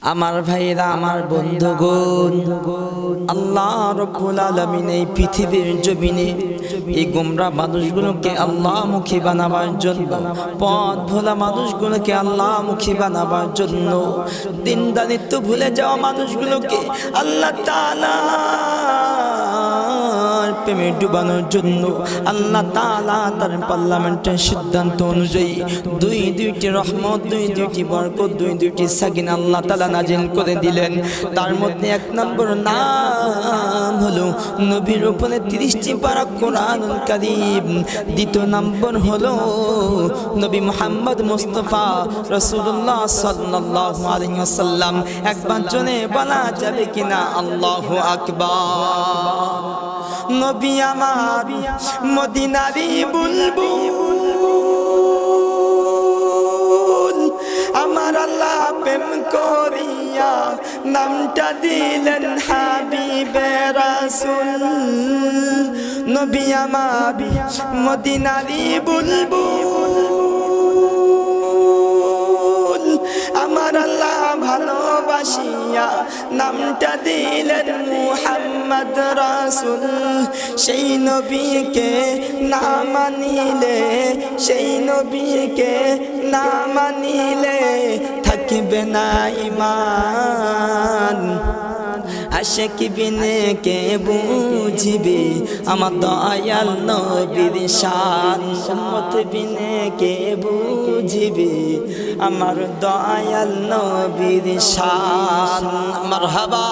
আমার ভাইরা, আমার বন্ধুগণ, আল্লাহ রাব্বুল আলামিন এই পৃথিবীর জমিনে এই গোমরা মানুষগুলোকে আল্লাহমুখী বানাবার জন্য, পথ ভোলা মানুষগুলোকে আল্লাহমুখী বানাবার জন্য, দিনদারিত্ব ভুলে যাওয়া মানুষগুলোকে আল্লাহ তাআলা প্রেমে ডুবানোর জন্য আল্লাহ তাআলা তার পার্লামেন্টের সিদ্ধান্ত অনুযায়ী দুইটি রহমত, দুইটি বরকত, দুইটি সাকিনা আল্লাহ তাআলা নাজিল করে দিলেন। তার মধ্যে এক নম্বর নাম হলো নবীর উপরে 30টি পারা কোরআনুল কারীম। দ্বিতীয় নম্বর হলো নবী মুহাম্মদ মুস্তাফা রাসূলুল্লাহ সাল্লাল্লাহু আলাইহি ওয়াসাল্লাম। একবার জনে বলা যাবে কিনা আল্লাহু আকবার। নবী আমার মদিনারি বুলবুল, আমার আল্লাহ প্রেম করিয়া নামটা দিলেন হাবিবে রাসূল। নবী আমার মদিনারি বুলবুল, আমার আল্লাহ ভালোবাসিয়া নামটা দিলেন মুহাম্মদ রাসূল। সেই নবীকে না মানিলে, সেই নবীকে না মানিলে থাকবে না ঈমান। আশিক বিনে কে বুঝিবে আমার দয়াল নবীর শান, উম্মত বিনে কে বুঝিবে আমার দয়াল নবীর শান। মারহাবা।